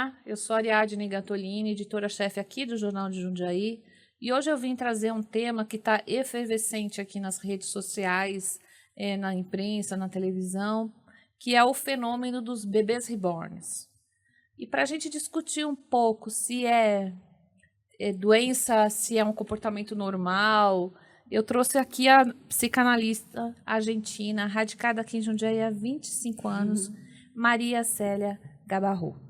Olá, eu sou Ariadne Gattolini, editora-chefe aqui do Jornal de Jundiaí, e hoje eu vim trazer um tema que está efervescente aqui nas redes sociais, na imprensa, na televisão, que é o fenômeno dos bebês reborns. E para a gente discutir um pouco se é doença, se é um comportamento normal, eu trouxe aqui a psicanalista argentina, radicada aqui em Jundiaí há 25 anos, Maria Célia Gabarro.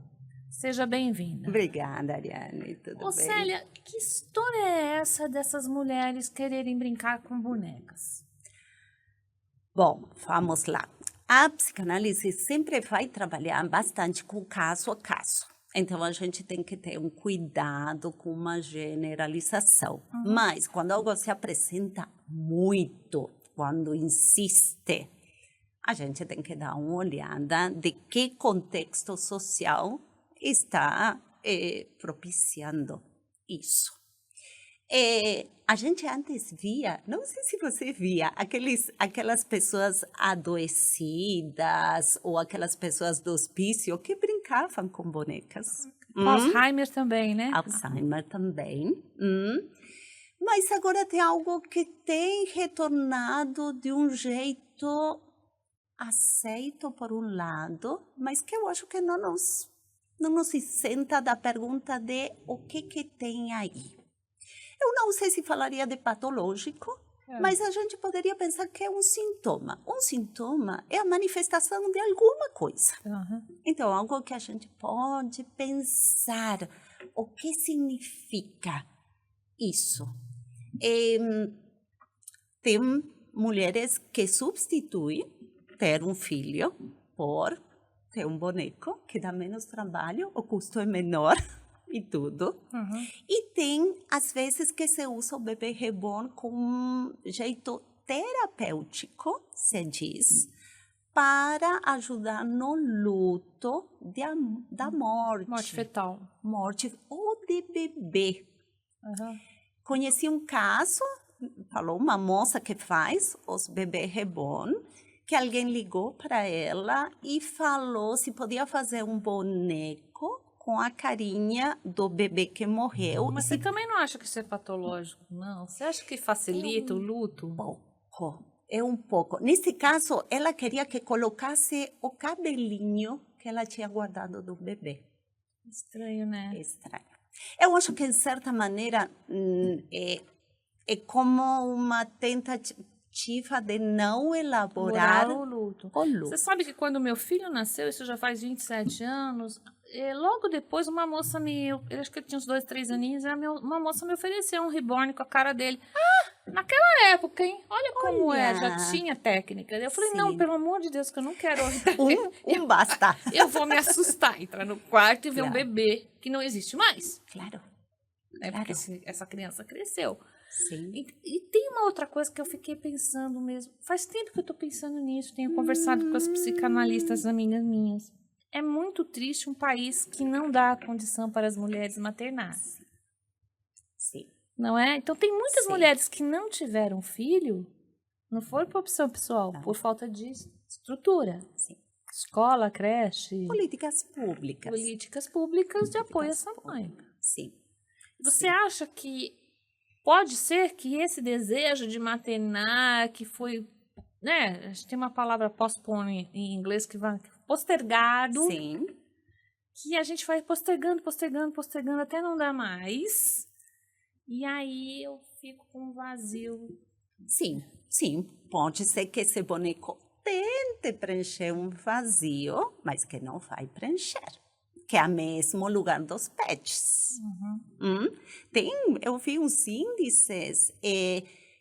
Seja bem-vinda. Obrigada, Ariane. Tudo bem? Célia, que história é essa dessas mulheres quererem brincar com bonecas? Bom, vamos lá. A psicanálise sempre vai trabalhar bastante com caso a caso. Então, a gente tem que ter um cuidado com uma generalização. Mas, quando algo se apresenta muito, quando insiste, a gente tem que dar uma olhada de que contexto social está propiciando isso. A gente antes via, não sei se você via, aquelas pessoas adoecidas ou aquelas pessoas do hospício que brincavam com bonecas. Alzheimer também, né? Alzheimer também. Mas agora tem algo que tem retornado de um jeito aceito por um lado, mas que eu acho que não nos isenta da pergunta de o que tem aí. Eu não sei se falaria de patológico, mas a gente poderia pensar que é um sintoma. Um sintoma é a manifestação de alguma coisa. Então, algo que a gente pode pensar. O que significa isso? Tem mulheres que substituem ter um filho por ter um boneco, que dá menos trabalho, o custo é menor e tudo. E tem, às vezes, que se usa o bebê reborn com um jeito terapêutico, se diz, para ajudar no luto da morte. Morte fetal. Morte ou de bebê. Conheci um caso, falou uma moça que faz os bebês reborn, que alguém ligou para ela e falou se podia fazer um boneco com a carinha do bebê que morreu. Mas você também não acha que isso é patológico, não? Você acha que facilita o luto? É um pouco. Nesse caso, ela queria que colocasse o cabelinho que ela tinha guardado do bebê. Estranho, né? É estranho. Eu acho que, de certa maneira, é como uma tentativa de não elaborar o luto. o luto. Você sabe que quando meu filho nasceu, isso já faz 27 anos, logo depois uma moça eu acho que ele tinha uns 2, 3 aninhos, uma moça me ofereceu um reborn com a cara dele. Naquela época, hein? Olha como já tinha técnica. Eu falei, não, pelo amor de Deus, que eu não quero. Basta. Eu vou me assustar, entrar no quarto e ver um bebê que não existe mais. Claro. Porque essa criança cresceu. Sim. E tem uma outra coisa que eu fiquei pensando mesmo. Faz tempo que eu estou pensando nisso, tenho conversado com as psicanalistas amigas minhas. É muito triste um país que não dá condição para as mulheres maternar. Sim. Não é? Então tem muitas mulheres que não tiveram filho, não foi por opção pessoal, por falta de estrutura. Sim. Escola, creche. Políticas públicas. Políticas públicas de apoio a essa mãe. Sim. Você acha que pode ser que esse desejo de maternar, que foi, né? A gente tem uma palavra postpone em inglês que vai postergado. Sim. Que a gente vai postergando até não dar mais. E aí eu fico com um vazio. Sim. Pode ser que esse boneco tente preencher um vazio, mas que não vai preencher. Que é o mesmo lugar dos pets. Eu vi uns índices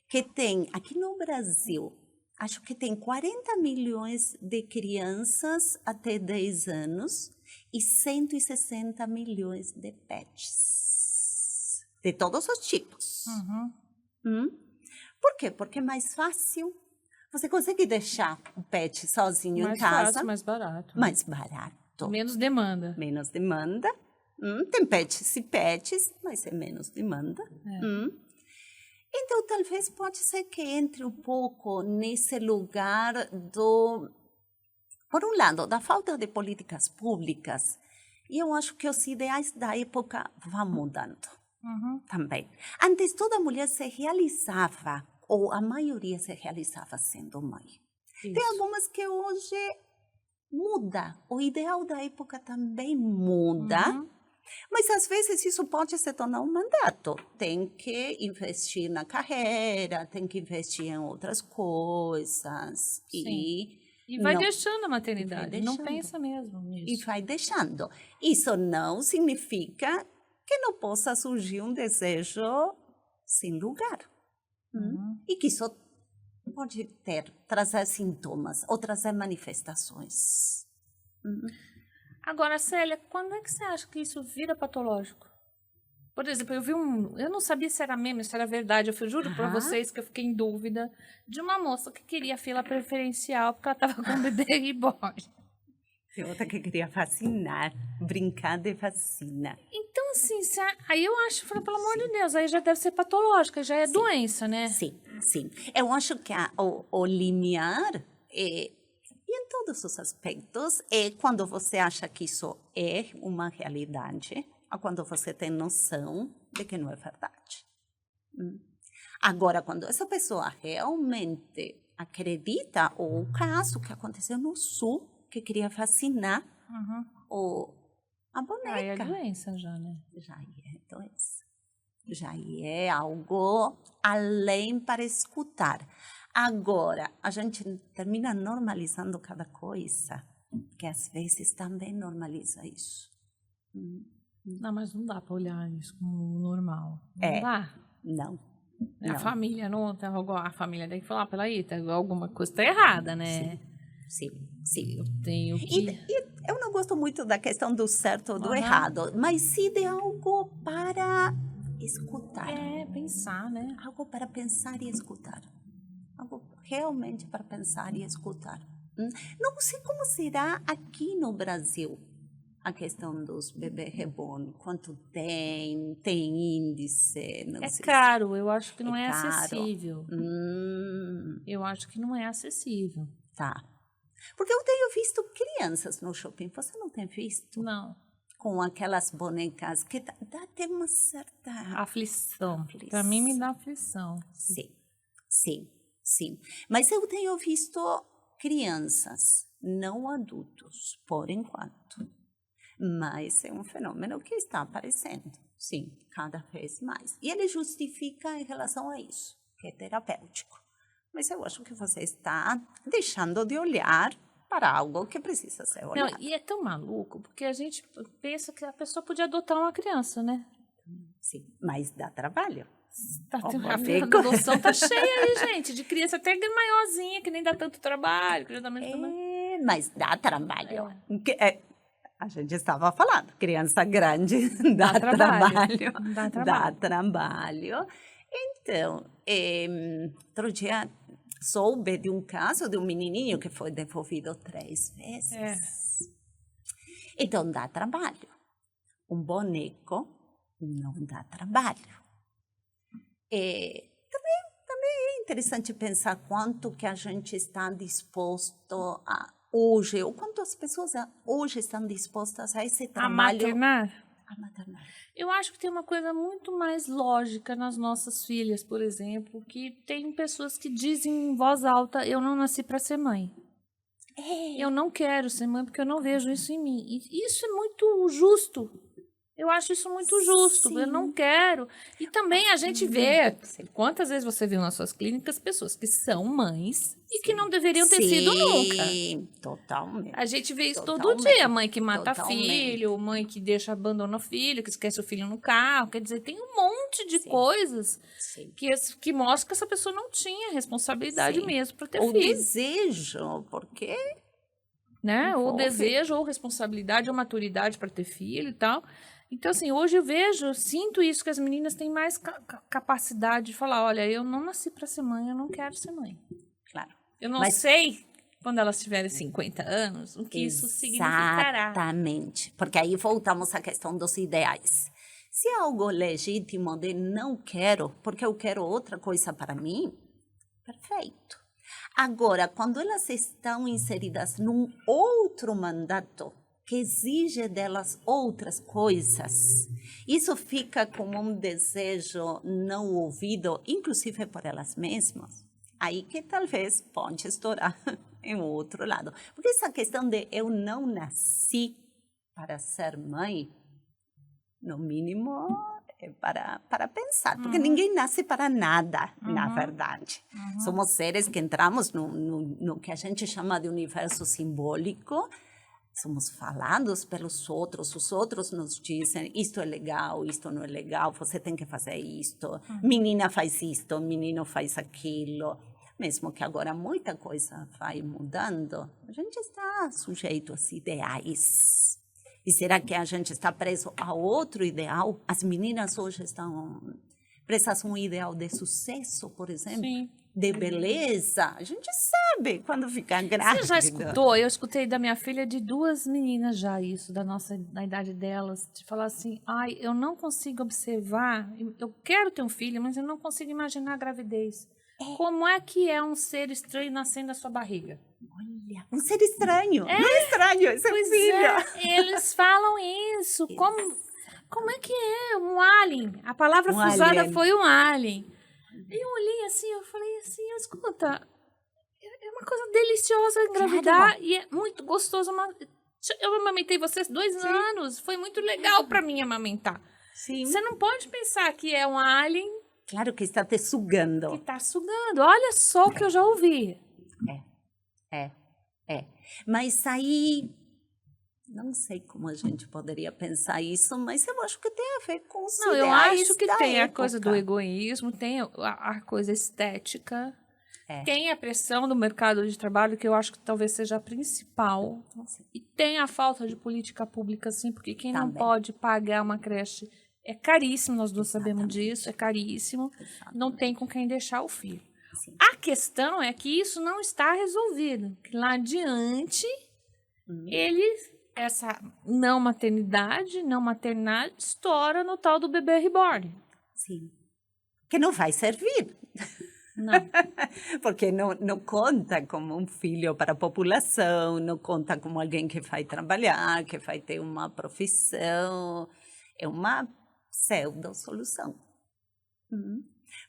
que tem, aqui no Brasil, acho que tem 40 milhões de crianças até 10 anos e 160 milhões de pets. De todos os tipos. Por quê? Porque é mais fácil. Você consegue deixar o pet sozinho em casa. Mais fácil, mais barato. Mais barato. Menos demanda. Menos demanda. Tem pets e pets, mas é menos demanda. Então, talvez pode ser que entre um pouco nesse lugar por um lado, da falta de políticas públicas E eu acho que os ideais da época vão mudando Uhum. também. Antes, toda mulher se realizava, ou a maioria se realizava sendo mãe. Tem Isso. algumas que hoje muda. O ideal da época também muda. Uhum. Mas às vezes isso pode se tornar um mandato. Tem que investir na carreira, tem que investir em outras coisas. Sim. E vai não, deixando a maternidade, não deixando. pensa mesmo e nisso. vai deixando. Isso não significa que não possa surgir um desejo sem lugar. Uhum. E que isso pode trazer sintomas ou trazer manifestações. Agora, Célia, quando é que você acha que isso vira patológico? Por exemplo, eu não sabia se era meme, se era verdade, eu juro para Aham. vocês que eu fiquei em dúvida, de uma moça que queria fila preferencial porque ela estava com bebê reborn. Tem outra que queria fascinar, brincar de vacina. Então, assim, aí eu acho, falei, pelo amor de Deus, aí já deve ser patológica, já é doença, né? Sim, sim. Eu acho que o limiar, e em todos os aspectos, é quando você acha que isso é uma realidade, ou quando você tem noção de que não é verdade. Agora, quando essa pessoa realmente acredita, ou o caso que aconteceu no Sul, que queria vacinar a boneca. Aí é doença já, né? Já é doença. Já é algo além para escutar. Agora, a gente termina normalizando cada coisa, que às vezes também normaliza isso. Não, mas não dá para olhar isso como normal. Não dá. Não. A família não, a família tem que falar, peraí, alguma coisa tá errada, né? Sim, sim. Eu tenho que... E eu não gosto muito da questão do certo ou do errado, mas sim de algo para escutar. É, pensar, né? Algo para pensar e escutar. Algo realmente para pensar e escutar. Não sei como será aqui no Brasil a questão dos bebês reborn. Quanto tem índice? Não É sei caro, eu acho que não é caro. acessível. Eu acho que não é acessível. Tá. Porque eu tenho visto crianças no shopping. Você não tem visto? Não. Com aquelas bonecas que dá até uma certa... Aflição. Para mim, me dá aflição. Sim, sim, sim. Mas eu tenho visto crianças, não adultos, por enquanto. Mas é um fenômeno que está aparecendo, sim, cada vez mais. E ele justifica em relação a isso, que é terapêutico. Mas eu acho que você está deixando de olhar para algo que precisa ser olhado. Não, e é tão maluco, porque a gente pensa que a pessoa podia adotar uma criança, né? Sim, mas dá trabalho. A fila da adoção tá cheia aí, gente, de criança até maiorzinha, que nem dá tanto trabalho, que já dá menos trabalho. Mas dá trabalho. A gente estava falando, criança grande dá trabalho. Dá trabalho. Então, outro dia soube de um caso de um menininho que foi devolvido 3 vezes. Então, dá trabalho. Um boneco não dá trabalho. Também é interessante pensar quanto que a gente está disposto a hoje, ou quanto as pessoas hoje estão dispostas a esse trabalho. A maternar. Eu acho que tem uma coisa muito mais lógica nas nossas filhas, por exemplo, que tem pessoas que dizem em voz alta, eu não nasci para ser mãe. Eu não quero ser mãe porque eu não vejo isso em mim. E isso é muito justo. Eu acho isso muito justo. Sim. Eu não quero. E também a gente vê, quantas vezes você viu nas suas clínicas pessoas que são mães e que não deveriam ter sido nunca. Sim, totalmente. A gente vê isso todo dia. Mãe que mata filho, mãe que abandona o filho, que esquece o filho no carro. Quer dizer, tem um monte de coisas que mostram que essa pessoa não tinha responsabilidade mesmo para ter filho. O desejo, porque... Né? Ou desejo, ou responsabilidade, ou maturidade para ter filho e tal. Então, assim, hoje eu sinto isso, que as meninas têm mais capacidade de falar, olha, eu não nasci para ser mãe, eu não quero ser mãe. Claro. Eu não sei, quando elas tiverem 50 anos, o que isso significará. Exatamente, porque aí voltamos à questão dos ideais. Se é algo legítimo de não quero, porque eu quero outra coisa para mim, perfeito. Agora, quando elas estão inseridas num outro mandato, que exige delas outras coisas, isso fica como um desejo não ouvido, inclusive por elas mesmas. Aí que talvez pode estourar em outro lado. Porque essa questão de eu não nasci para ser mãe, no mínimo, é para pensar. Porque ninguém nasce para nada, na verdade. Somos seres que entramos no que a gente chama de universo simbólico. Somos falados pelos outros, os outros nos dizem isto é legal, isto não é legal, você tem que fazer isto, menina faz isto, menino faz aquilo. Mesmo que agora muita coisa vai mudando, a gente está sujeito a esses ideais. E será que a gente está preso a outro ideal? As meninas hoje estão presas a um ideal de sucesso, por exemplo. Sim. De beleza, a gente sabe quando ficar grávida. Você já escutou? Eu escutei da minha filha de 2 meninas já isso, da idade delas, de falar assim, ai, eu não consigo observar, eu quero ter um filho, mas eu não consigo imaginar a gravidez. Como é que é um ser estranho nascendo na sua barriga? Olha, um ser estranho. Não é estranho, é seu filho. Eles falam isso. Como é que é? Um alien. A palavra usada foi um alien. E eu olhei assim, eu falei assim, escuta, é uma coisa deliciosa engravidar e é muito gostoso. Eu amamentei vocês 2 anos, foi muito legal para mim amamentar. Sim. Você não pode pensar que é um alien. Claro que está te sugando. Que está sugando. Olha só o que eu já ouvi. Mas aí, não sei como a gente poderia pensar isso, mas eu acho que tem a ver com os ideais. Não, eu acho que tem época. a coisa do egoísmo, tem a coisa estética, tem a pressão do mercado de trabalho, que eu acho que talvez seja a principal, e tem a falta de política pública, sim, porque quem não pode pagar uma creche é caríssimo, nós duas sabemos disso, é caríssimo, não tem com quem deixar o filho. Sim. A questão é que isso não está resolvido, que lá adiante, essa não maternidade, não maternidade, estoura no tal do bebê reborn. Sim. Que não vai servir. Não. Porque não conta como um filho para a população, não conta como alguém que vai trabalhar, que vai ter uma profissão. É uma pseudo-solução.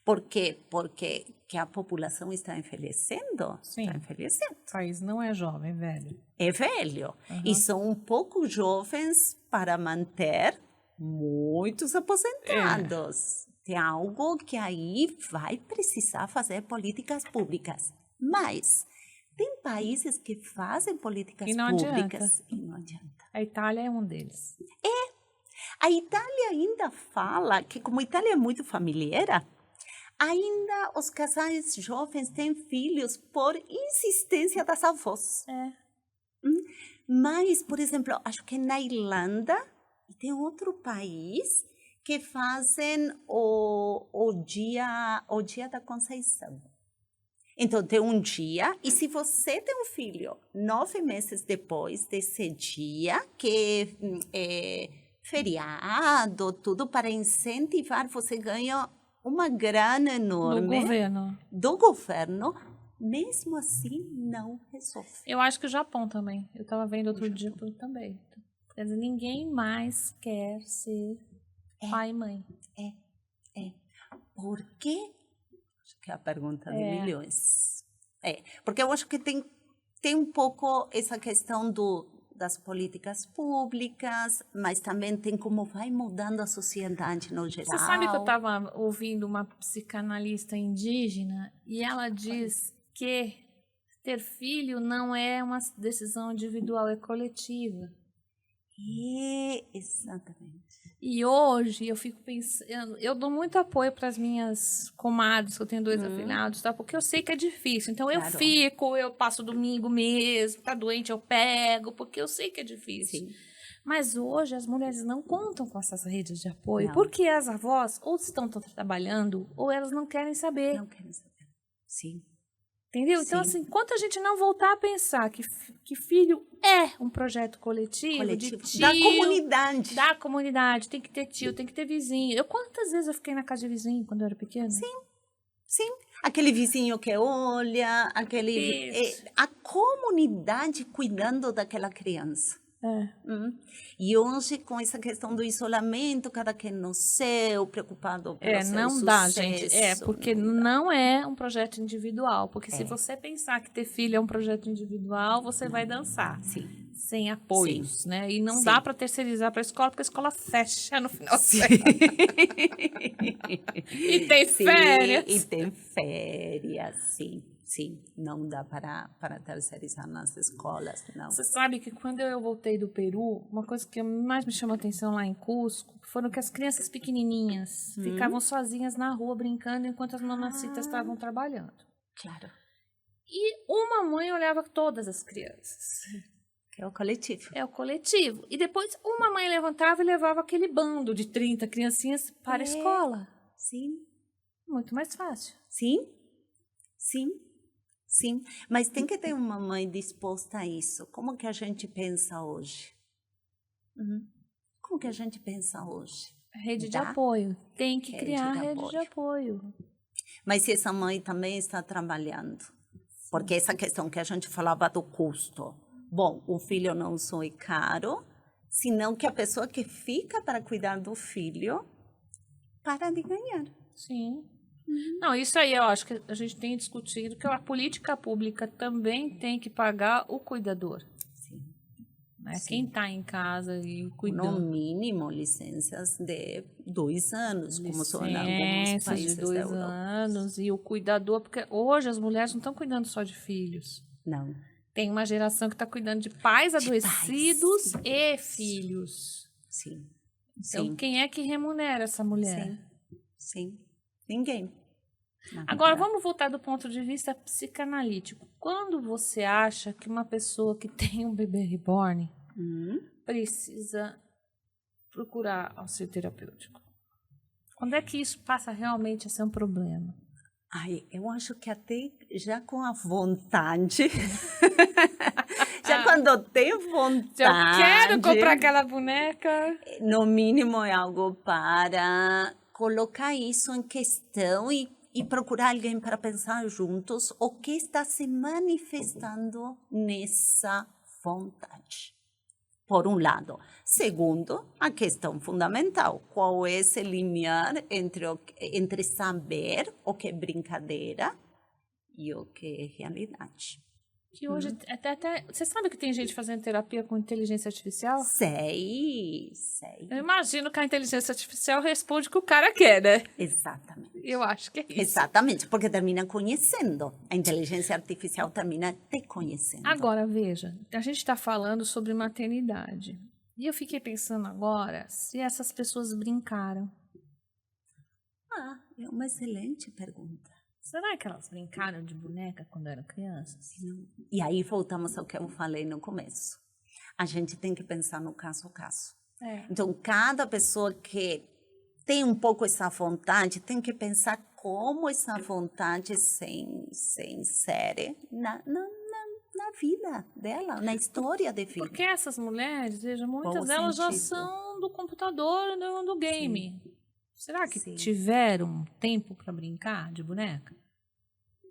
Por quê? Porque que a população está envelhecendo. Sim. Está envelhecendo. O país não é jovem, é velho. É velho. E são um pouco jovens para manter muitos aposentados. Tem algo que aí vai precisar fazer políticas públicas. Mas tem países que fazem políticas públicas e não adianta. A Itália é um deles. A Itália ainda fala que, como a Itália é muito familiar, ainda os casais jovens têm filhos por insistência das avós. Mas, por exemplo, acho que na Irlanda tem outro país que fazem o dia da Conceição. Então, tem um dia, e se você tem um filho 9 meses depois desse dia, que é feriado, tudo para incentivar, você ganha uma grana enorme do governo, mesmo assim não resolve. Eu acho que o Japão também. Eu estava vendo outro dia também. Quer dizer, ninguém mais quer ser pai e mãe. Por quê? Acho que é a pergunta de milhões. Porque eu acho que tem um pouco essa questão das políticas públicas, mas também tem como vai mudando a sociedade no geral. Você sabe que eu estava ouvindo uma psicanalista indígena e ela diz que ter filho não é uma decisão individual, é coletiva. Exatamente. E hoje eu fico pensando, eu dou muito apoio para as minhas comadres, que eu tenho 2 afilhados, tá? Porque eu sei que é difícil. Então eu passo domingo mesmo, tá doente, eu pego, porque eu sei que é difícil. Sim. Mas hoje as mulheres não contam com essas redes de apoio, porque as avós ou estão trabalhando ou elas não querem saber. Não querem saber. Sim. Entendeu? Então, assim, enquanto a gente não voltar a pensar que filho é um projeto coletivo de tio, da comunidade, tem que ter tio, tem que ter vizinho. Quantas vezes eu fiquei na casa de vizinho quando eu era pequena? Sim. Aquele vizinho que olha, a comunidade cuidando daquela criança. E hoje, com essa questão do isolamento, cada quem no seu, preocupado pelo seu não sucesso. dá, gente. Porque não é um projeto individual. Porque se você pensar que ter filho é um projeto individual, você vai dançar. Sim. Sem apoios, né? E não Sim. dá para terceirizar para a escola, porque a escola fecha no final. Sim. E tem férias. E tem férias, sim. Sim, não dá para terceirizar nas escolas, não. Você sabe que quando eu voltei do Peru, uma coisa que mais me chamou a atenção lá em Cusco foram que as crianças pequenininhas ficavam sozinhas na rua brincando enquanto as mamacitas estavam trabalhando. Claro. E uma mãe olhava todas as crianças. É o coletivo. É o coletivo. E depois uma mãe levantava e levava aquele bando de 30 criancinhas para a escola. Sim. Muito mais fácil. Sim. Mas tem que ter uma mãe disposta a isso. Como que a gente pensa hoje? Como que a gente pensa hoje? Rede de apoio. Tem que criar rede de apoio. Mas se essa mãe também está trabalhando, porque essa questão que a gente falava do custo. Bom, o filho não só é caro, senão que a pessoa que fica para cuidar do filho para de ganhar. Sim. Não, isso aí eu acho que a gente tem discutido que a política pública também tem que pagar o cuidador. Sim. Né? Quem está em casa e cuidando. No mínimo, licenças de 2 anos, como são em alguns países de 2 da Europa. anos. E o cuidador, porque hoje as mulheres não estão cuidando só de filhos. Não. Tem uma geração que está cuidando de pais adoecidos e filhos. Sim. Então, quem é que remunera essa mulher? Sim. Ninguém. Agora, vamos voltar do ponto de vista psicanalítico. Quando você acha que uma pessoa que tem um bebê reborn precisa procurar auxílio terapêutico? Quando é que isso passa realmente a ser um problema? Eu acho que até já com a vontade, já quando tem vontade... Eu quero comprar aquela boneca. No mínimo é algo para colocar isso em questão e procurar alguém para pensar juntos o que está se manifestando nessa vontade. Por um lado. Segundo, a questão fundamental, qual é esse limiar entre saber o que é brincadeira e o que é realidade. Que hoje, até você sabe que tem gente fazendo terapia com inteligência artificial? Sei. Eu imagino que a inteligência artificial responde o que o cara quer, né? Exatamente. Eu acho que é isso. Exatamente, porque termina conhecendo. A inteligência artificial termina te conhecendo. Agora, veja, a gente está falando sobre maternidade. E eu fiquei pensando agora se essas pessoas brincaram. É uma excelente pergunta. Será que elas brincaram de boneca quando eram crianças? Não. E aí voltamos ao que eu falei no começo. A gente tem que pensar no caso a caso. Então, cada pessoa que tem um pouco essa vontade tem que pensar como essa vontade se insere na vida dela, na história de vida. Porque essas mulheres, veja, muitas delas já são do computador, do game. Sim. Será que tiveram tempo para brincar de boneca?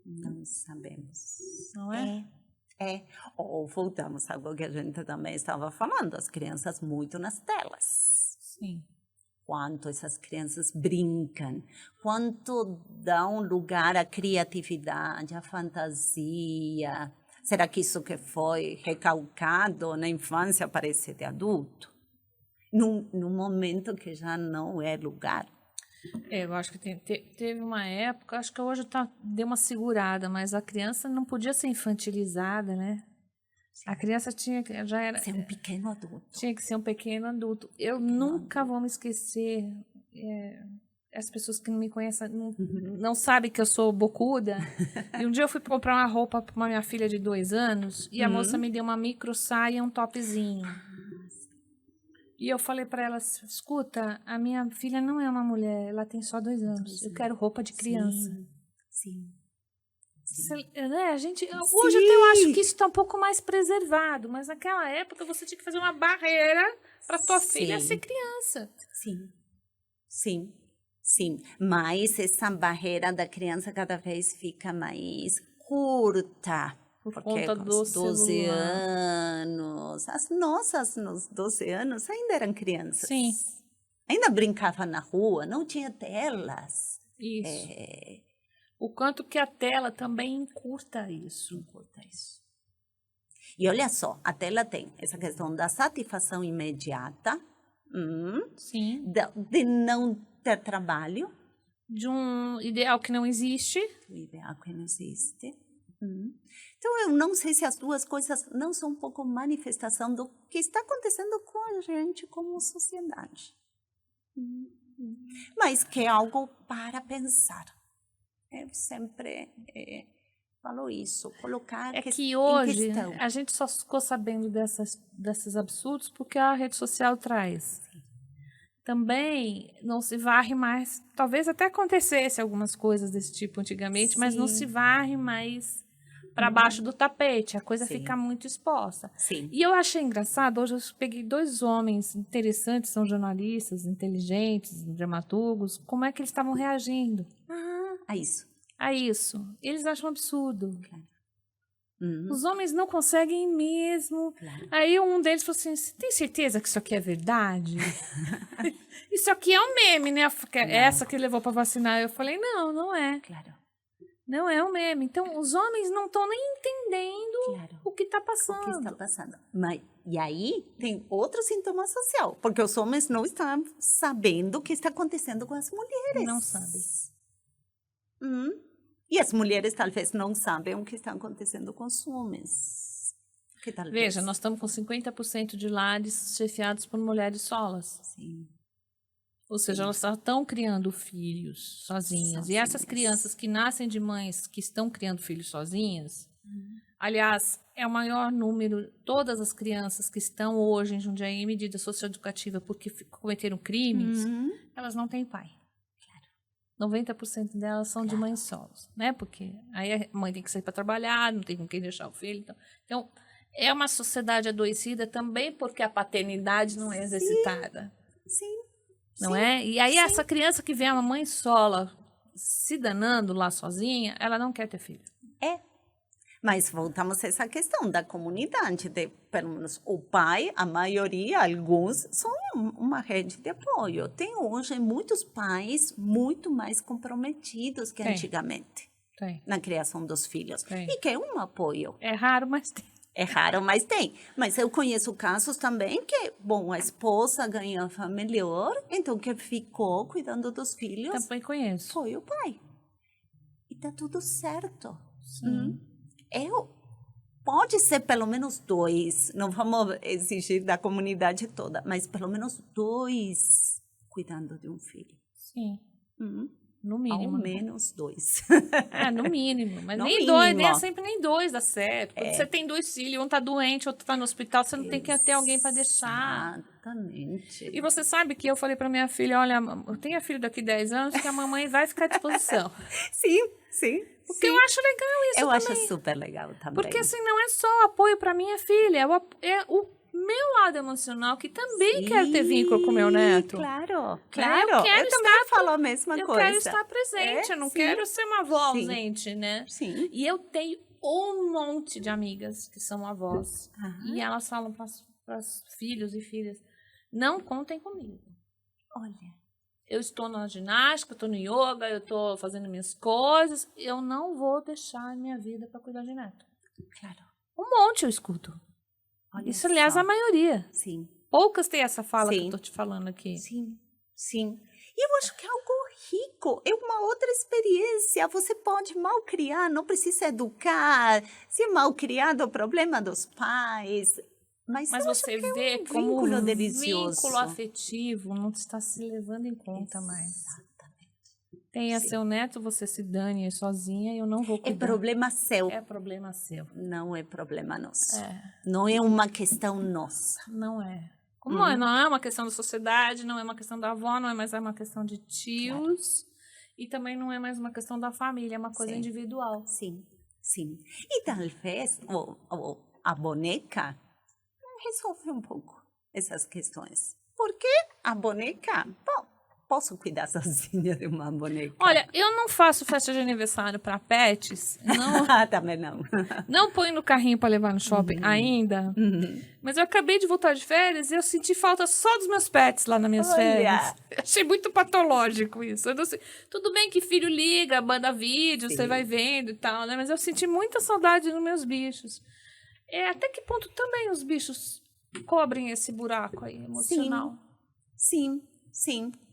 Não sabemos. Não é? Ou voltamos a algo que a gente também estava falando, as crianças muito nas telas. Sim. Quanto essas crianças brincam, quanto dão lugar à criatividade, à fantasia. Será que isso que foi recalcado na infância aparece de adulto? Num momento que já não é lugar. Eu acho que teve uma época, acho que hoje deu uma segurada, mas a criança não podia ser infantilizada, né? Sim. A criança já era... Ser um pequeno adulto. Tinha que ser um pequeno adulto. Eu nunca vou me esquecer, as pessoas que não me conhecem não sabem que eu sou bocuda. E um dia eu fui comprar uma roupa para uma minha filha de 2 anos e a moça me deu uma micro saia e um topzinho. E eu falei para ela, escuta, a minha filha não é uma mulher, ela tem só 2 anos. Eu quero roupa de criança. Sim. A gente, hoje até eu acho que isso está um pouco mais preservado, mas naquela época você tinha que fazer uma barreira para tua filha ser criança. Sim. Mas essa barreira da criança cada vez fica mais curta. Por Porque conta com do os 12 celular. anos, as nossas nos 12 anos ainda eram crianças. Sim. Ainda brincavam na rua, não tinha telas. Isso. É, O quanto que a tela também encurta isso. importa isso. E olha só, a tela tem essa questão da satisfação imediata, Sim. de não ter trabalho, De um ideal que não existe. o ideal que não existe. Então, eu não sei se as duas coisas não são um pouco manifestação do que está acontecendo com a gente como sociedade. Mas que é algo para pensar. Eu sempre falo isso, colocar É que em hoje questão. a gente só ficou sabendo desses absurdos porque a rede social traz. Também não se varre mais. Talvez até acontecesse algumas coisas desse tipo antigamente, mas não se varre mais para baixo do tapete. A coisa Sim. fica muito exposta. Sim. E eu achei engraçado, hoje eu peguei 2 homens interessantes, são jornalistas, inteligentes, dramaturgos, como é que eles estavam reagindo A isso. a isso. Eles acham absurdo. Claro. Os homens não conseguem mesmo. Claro. Aí um deles falou assim, você tem certeza que isso aqui é verdade? Isso aqui é um meme, né? Essa que levou para vacinar. Eu falei, não, não é. Claro. Não é um meme. Então, os homens não estão nem entendendo Claro. o que está passando. O que está passando. Mas, e aí tem outro sintoma social, porque os homens não estão sabendo o que está acontecendo com as mulheres. Não sabem. E as mulheres talvez não sabem o que está acontecendo com os homens. Que talvez... Veja, nós estamos com 50% de lares chefiados por mulheres solas. Sim. Ou seja, elas estão criando filhos sozinhas. E essas crianças que nascem de mães que estão criando filhos sozinhas, aliás, é o maior número, todas as crianças que estão hoje em Jundiaí em medida socioeducativa porque cometeram crimes, elas não têm pai. 90% delas são de mães solos, né? Porque aí a mãe tem que sair para trabalhar, não tem com quem deixar o filho. Então, é uma sociedade adoecida também porque a paternidade não é exercitada. Sim. Não é? E aí essa criança que vê a mãe sola se danando lá sozinha, ela não quer ter filho. Mas voltamos a essa questão da comunidade, pelo menos o pai, a maioria, alguns, são uma rede de apoio. Tem hoje muitos pais muito mais comprometidos que antigamente na criação dos filhos. E que é um apoio. É raro, mas tem. É raro, mas tem. Mas eu conheço casos também que, bom, a esposa ganhava melhor, então quem ficou cuidando dos filhos Também conheço. foi o pai. E tá tudo certo. Sim. Pode ser pelo menos 2, não vamos exigir da comunidade toda, mas pelo menos 2 cuidando de um filho. Sim. No mínimo. Ao menos 2. No mínimo. Mas No nem mínimo. 2, nem é sempre nem 2 dá certo. Quando você tem 2 filhos, um tá doente, outro tá no hospital, você não tem que ter alguém para deixar. Exatamente. E você sabe que eu falei para minha filha, olha, eu tenho filho daqui 10 anos que a mamãe vai ficar à disposição. Sim. Porque eu acho legal isso eu também. acho super legal também. Porque assim, não é só apoio para minha filha, é o meu lado emocional, que também quero ter vínculo com o meu neto. Claro. Eu também falo a mesma coisa. Eu quero estar presente, eu não quero ser uma avó ausente, né? Sim. E eu tenho um monte de amigas que são avós. E elas falam para os filhos e filhas, não contem comigo. Olha. Eu estou na ginástica, eu estou no yoga, eu estou fazendo minhas coisas. Eu não vou deixar a minha vida para cuidar de neto. Claro. Um monte eu escuto. Olha isso, aliás, só. a maioria. Sim. Poucas têm essa fala que eu estou te falando aqui. Sim. E eu acho que é algo rico. É uma outra experiência. Você pode mal criar, não precisa educar. Se é mal criado, é o problema dos pais. Mas você vê um como o delicioso. vínculo afetivo não está se levando em conta mais. Exatamente. Tenha seu neto, você se dane sozinha e eu não vou cuidar. É problema seu. É problema seu. Não é problema nosso. Não é uma questão nossa. Não é. Como não é uma questão da sociedade, não é uma questão da avó, não é mais uma questão de tios. E também não é mais uma questão da família, é uma coisa individual. Sim. E talvez a boneca resolve um pouco essas questões. Porque a boneca, posso cuidar sozinha de uma boneca. Olha, eu não faço festa de aniversário para pets, não, Também não. não ponho no carrinho para levar no shopping ainda, mas eu acabei de voltar de férias e eu senti falta só dos meus pets lá nas minhas Olha. férias. Eu achei muito patológico isso. Eu não sei, tudo bem que filho liga, manda vídeo, Sim. você vai vendo e tal, né? Mas eu senti muita saudade dos meus bichos. Até que ponto também os bichos cobrem esse buraco aí emocional? Sim.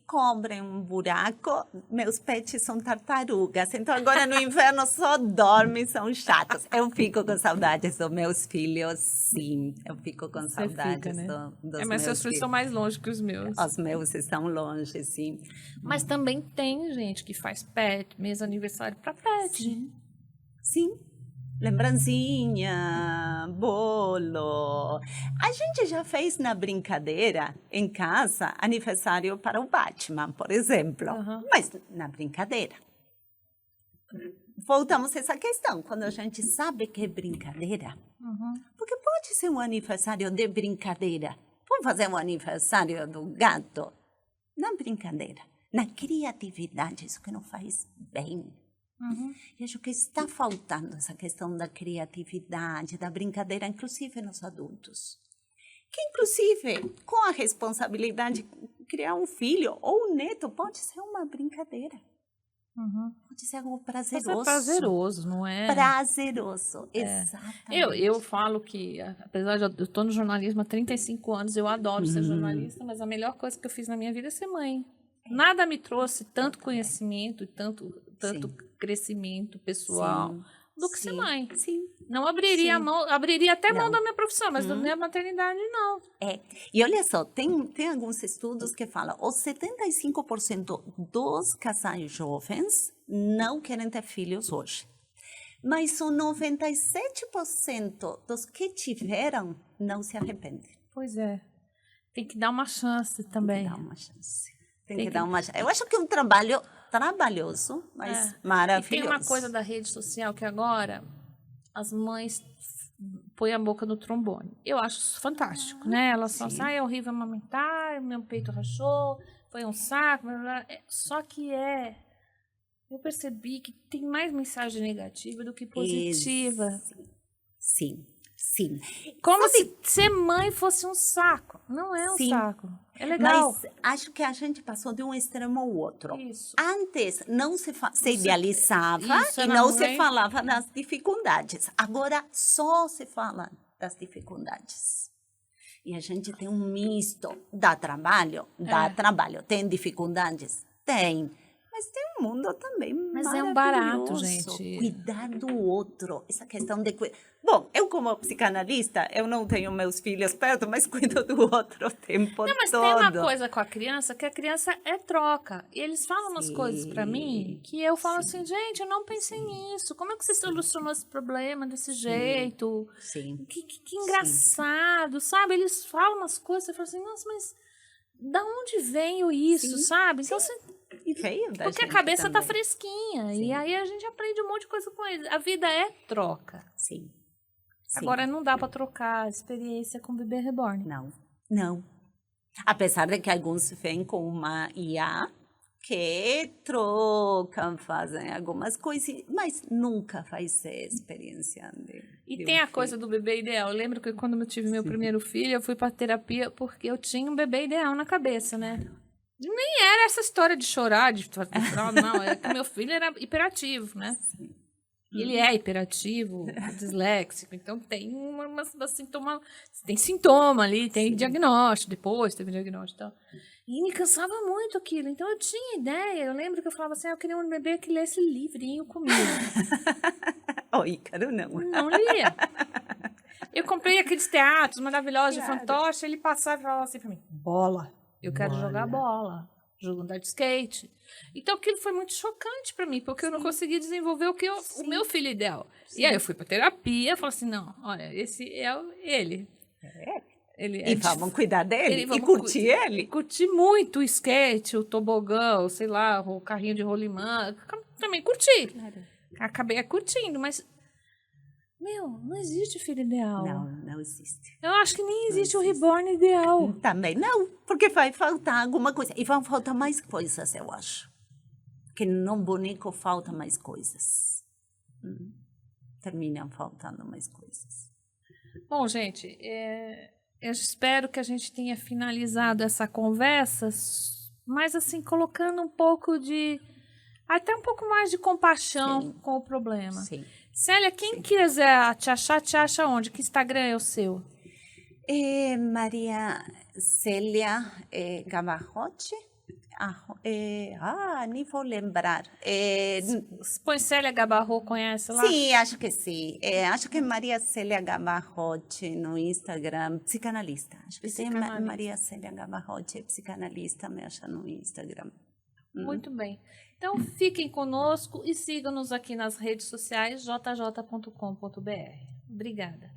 Cobrem um buraco. Meus pets são tartarugas. Então, agora no inverno só dormem, são chatos. Eu fico com saudades dos meus filhos, sim. Eu fico com Você saudades fica, né? dos Mas meus seus filhos são mais longe que os meus. Os meus estão longe, sim. Mas também tem gente que faz pet, mês aniversário para pet. Sim. Lembrancinha, bolo. A gente já fez na brincadeira, em casa, aniversário para o Batman, por exemplo. Mas na brincadeira. Voltamos a essa questão. Quando a gente sabe que é brincadeira, porque pode ser um aniversário de brincadeira. Vamos fazer um aniversário do gato. Na brincadeira, na criatividade, isso que não faz bem. E acho que está faltando essa questão da criatividade, da brincadeira, inclusive nos adultos. Que, inclusive, com a responsabilidade de criar um filho ou um neto, pode ser uma brincadeira. Pode ser algo prazeroso. Mas é prazeroso, não é? Prazeroso, exatamente. Eu falo que, apesar de eu estou no jornalismo há 35 anos, eu adoro ser jornalista, mas a melhor coisa que eu fiz na minha vida é ser mãe. Nada me trouxe tanto conhecimento e tanto crescimento pessoal do que ser mãe. Sim. Não abriria a mão, abriria até mão da minha profissão, mas da minha maternidade não. E olha só, tem alguns estudos que falam os 75% dos casais jovens não querem ter filhos hoje. Mas o 97% dos que tiveram não se arrependem. Pois é. Tem que dar uma chance também. Tem que dar uma chance. Eu acho que é um trabalho trabalhoso, mas maravilhoso. E tem uma coisa da rede social que agora as mães põem a boca no trombone. Eu acho isso fantástico, né? Elas falam assim, é horrível amamentar, meu peito rachou, foi um saco, blá, blá. Só que eu percebi que tem mais mensagem negativa do que positiva. Sim. Como se ser mãe fosse um saco. Não é um saco. É legal. Mas acho que a gente passou de um extremo ao outro. Isso. Antes não se idealizava e não se falava das dificuldades. Agora só se fala das dificuldades. E a gente tem um misto. Dá trabalho? Dá trabalho. Tem dificuldades? Tem. Mas tem um mundo também maravilhoso. É um barato, gente. Cuidar do outro. Essa questão de cuidar. Bom, eu como psicanalista, eu não tenho meus filhos perto, mas cuido do outro o tempo todo. Não, mas tem uma coisa com a criança, que a criança é troca. E eles falam umas coisas pra mim, que eu falo assim, gente, eu não pensei nisso. Como é que você solucionou esse problema desse jeito? Que engraçado, sabe? Eles falam umas coisas, você fala assim, nossa, mas da onde veio isso, sabe? Então você... E veio da Porque a cabeça tá fresquinha. E aí a gente aprende um monte de coisa com eles. A vida é troca. Sim. Agora não dá para trocar a experiência com o bebê reborn. Não. Apesar de que alguns vêm com uma IA que trocam, fazem algumas coisas, mas nunca vai ser experiência E tem a coisa do bebê ideal. Eu lembro que quando eu tive meu primeiro filho, eu fui para terapia porque eu tinha um bebê ideal na cabeça, né? Nem era essa história de chorar, de fralda, não. É que meu filho era hiperativo, né? Ele é hiperativo, disléxico, então tem uma sintoma, tem sintoma ali, tem diagnóstico, depois teve diagnóstico e tal. E me cansava muito aquilo, então eu tinha ideia, eu lembro que eu falava assim, eu queria um bebê que lesse livrinho comigo. Ícaro não. Não lia. Eu comprei aqueles teatros maravilhosos de fantoche, ele passava e falava assim pra mim, bola, eu quero jogar bola. Jogo andar de skate. Então aquilo foi muito chocante para mim, porque eu não conseguia desenvolver o meu filho ideal. E aí eu fui para terapia, falei assim, não, olha, esse é ele. E vamos cuidar dele? E curtir ele? Curti muito o skate, o tobogã, sei lá, o carrinho de rolimã. Também curti. Acabei curtindo, mas Não existe filho ideal. Não existe. Eu acho que nem existe o existe. reborn ideal. Também não, porque vai faltar alguma coisa. E vão faltar mais coisas, eu acho. Que no boneco falta mais coisas. Terminam faltando mais coisas. Bom, gente, eu espero que a gente tenha finalizado essa conversa, mas assim, colocando um pouco até um pouco mais de compaixão Sim. com o problema. Sim. Célia, quem quiser te achar onde? Que Instagram é o seu? Maria Célia Gavarrote. Nem vou lembrar. Põe Célia Gabarro, conhece lá? Sim, acho que sim. Acho que é Maria Célia Gavarrote no Instagram, psicanalista. Acho que tem Maria Célia Gavarrote, psicanalista, me acha no Instagram. Muito bem. Então, fiquem conosco e sigam-nos aqui nas redes sociais jj.com.br. Obrigada.